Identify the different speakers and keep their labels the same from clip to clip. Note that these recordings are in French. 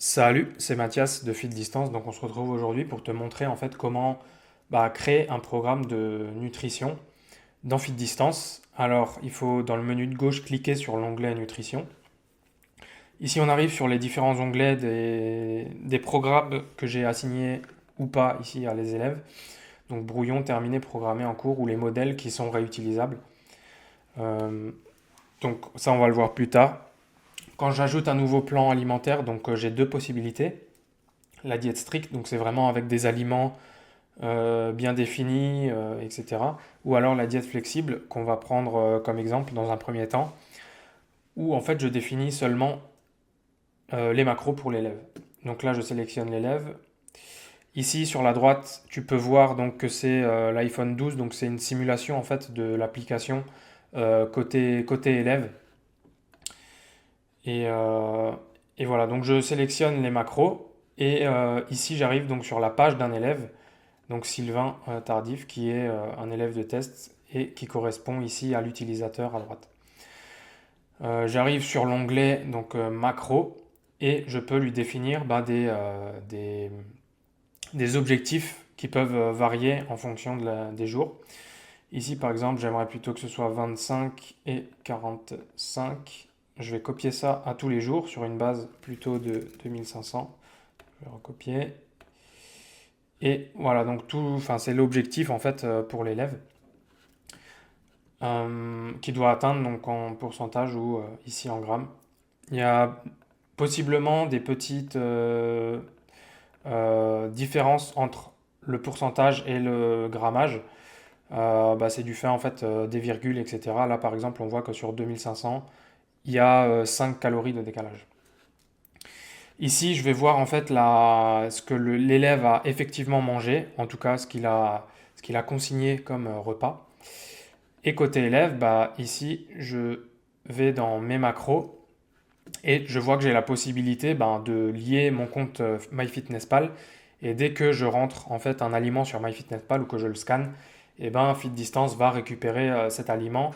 Speaker 1: Salut, c'est Mathias de Fil Distance. Donc on se retrouve aujourd'hui pour te montrer en fait comment créer un programme de nutrition dans Fil Distance. Alors il faut dans le menu de gauche cliquer sur l'onglet nutrition. Ici on arrive sur les différents onglets des programmes que j'ai assignés ou pas ici à les élèves. Donc brouillon, terminé, programmé en cours ou les modèles qui sont réutilisables. Euh, donc ça on va le voir plus tard. Quand j'ajoute un nouveau plan alimentaire, donc j'ai deux possibilités. La diète stricte, donc c'est vraiment avec des aliments bien définis, etc. Ou alors la diète flexible qu'on va prendre comme exemple dans un premier temps, où en fait je définis seulement les macros pour l'élève. Donc là je sélectionne l'élève. Ici sur la droite, tu peux voir donc que c'est l'iPhone 12, donc c'est une simulation en fait de l'application côté élève. Et, euh, et voilà, donc je sélectionne les macros et ici j'arrive donc sur la page d'un élève, donc Sylvain Tardif, qui est un élève de test et qui correspond ici à l'utilisateur à droite. J'arrive sur l'onglet donc macro et je peux lui définir des objectifs qui peuvent varier en fonction des jours. Ici par exemple, j'aimerais plutôt que ce soit 25 et 45. Je vais copier ça à tous les jours sur une base plutôt de 2500. Je vais recopier. Et voilà, donc enfin, c'est l'objectif en fait pour l'élève qui doit atteindre donc en pourcentage ou ici en grammes. Il y a possiblement des petites différences entre le pourcentage et le grammage. C'est du fait en fait des virgules, etc. Là par exemple, on voit que sur 2500, il y a 5 calories de décalage. Ici, je vais voir en fait ce que l'élève a effectivement mangé, en tout cas ce qu'il a consigné comme repas. Et côté élève, ici, je vais dans mes macros et je vois que j'ai la possibilité de lier mon compte MyFitnessPal. Et dès que je rentre en fait un aliment sur MyFitnessPal ou que je le scanne, et FitDistance va récupérer cet aliment.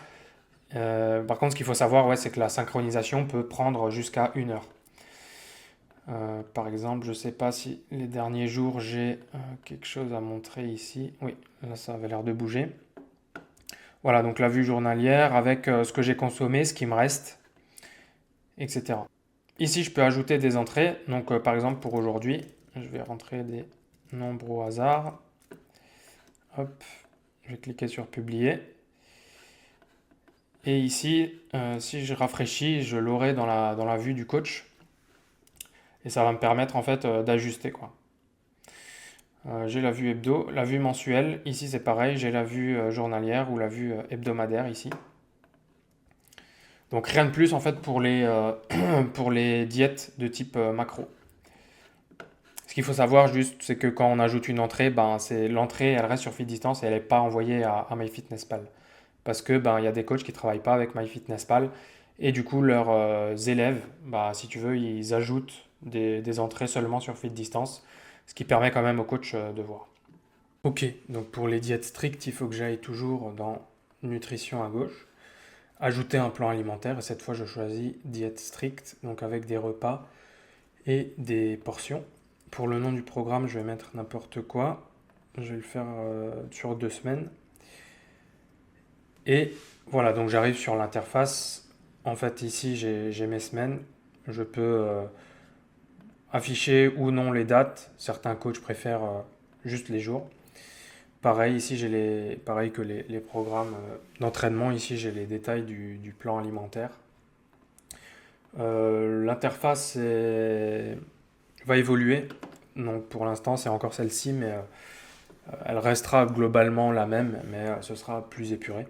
Speaker 1: Par contre, ce qu'il faut savoir, ouais, c'est que la synchronisation peut prendre jusqu'à 1 heure. Par exemple, je ne sais pas si les derniers jours j'ai quelque chose à montrer ici. Oui, là ça avait l'air de bouger. Voilà, donc la vue journalière avec ce que j'ai consommé, ce qui me reste, etc. Ici, je peux ajouter des entrées. Donc, par exemple, pour aujourd'hui, je vais rentrer des nombres au hasard. Hop, je vais cliquer sur publier. Et ici, si je rafraîchis, je l'aurai dans la vue du coach. Et ça va me permettre en fait d'ajuster quoi. J'ai la vue hebdo, la vue mensuelle. Ici, c'est pareil, j'ai la vue journalière ou la vue hebdomadaire ici. Donc rien de plus en fait pour les diètes de type macro. Ce qu'il faut savoir juste, c'est que quand on ajoute une entrée, c'est l'entrée, elle reste sur FitDistance et elle n'est pas envoyée à MyFitnessPal. Parce que il y a des coachs qui ne travaillent pas avec MyFitnessPal et du coup leurs élèves, si tu veux, ils ajoutent des entrées seulement sur FitDistance, ce qui permet quand même au coach de voir. Ok, donc pour les diètes strictes, il faut que j'aille toujours dans nutrition à gauche. Ajouter un plan alimentaire, et cette fois je choisis diète stricte, donc avec des repas et des portions. Pour le nom du programme, je vais mettre n'importe quoi. Je vais le faire sur 2 semaines. Et voilà, donc j'arrive sur l'interface. En fait, ici, j'ai mes semaines. Je peux afficher ou non les dates. Certains coachs préfèrent juste les jours. Pareil, ici, pareil que les programmes d'entraînement. Ici, j'ai les détails du plan alimentaire. L'interface va évoluer. Donc pour l'instant, c'est encore celle-ci, mais elle restera globalement la même, mais ce sera plus épuré.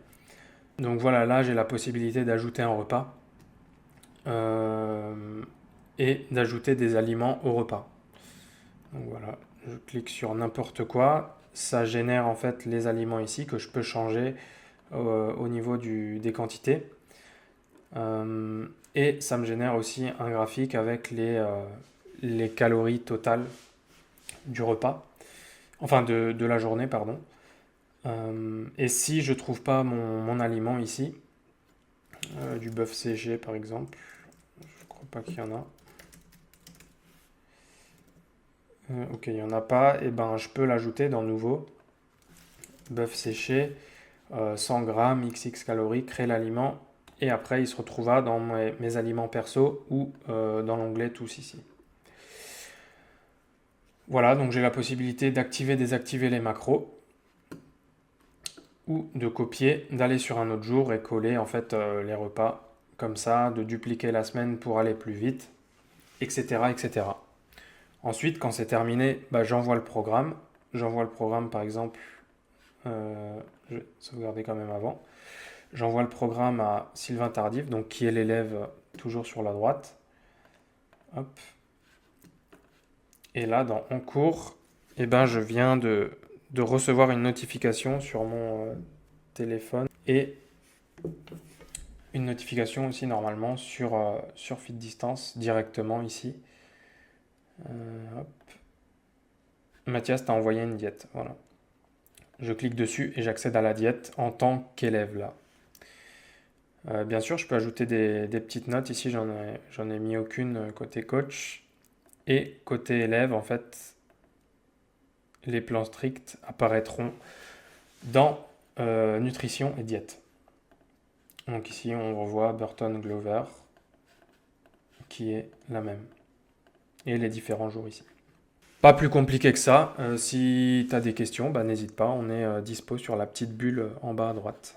Speaker 1: Donc voilà, là j'ai la possibilité d'ajouter un repas euh, et d'ajouter des aliments au repas. Donc voilà, je clique sur n'importe quoi, ça génère en fait les aliments ici que je peux changer au niveau des quantités. Et ça me génère aussi un graphique avec les calories totales du repas, enfin de la journée, pardon. Et si je trouve pas mon aliment ici, du bœuf séché par exemple, je crois pas qu'il y en a. Ok, il n'y en a pas. Et ben, je peux l'ajouter dans nouveau. Bœuf séché, 100 grammes, XX calories, créer l'aliment. Et après, il se retrouvera dans mes aliments perso ou dans l'onglet tous ici. Voilà, donc j'ai la possibilité d'activer, désactiver les macros ou de copier, d'aller sur un autre jour et coller en fait les repas comme ça, de dupliquer la semaine pour aller plus vite, etc. etc. Ensuite, quand c'est terminé, bah, j'envoie le programme. J'envoie le programme par exemple, je vais sauvegarder quand même avant. J'envoie le programme à Sylvain Tardif, donc qui est l'élève toujours sur la droite. Hop. Et là, dans En cours, eh ben, je viens de recevoir une notification sur mon téléphone et une notification aussi normalement sur Fit Distance directement ici. Hop. Mathias t'a envoyé une diète. Voilà. Je clique dessus et j'accède à la diète en tant qu'élève là. Bien sûr, je peux ajouter des petites notes. Ici, j'en ai mis aucune côté coach. Et côté élève, en fait, les plans stricts apparaîtront dans nutrition et diète. Donc ici, on revoit Burton Glover, qui est la même. Et les différents jours ici. Pas plus compliqué que ça. Si tu as des questions, bah, n'hésite pas. On est dispo sur la petite bulle en bas à droite.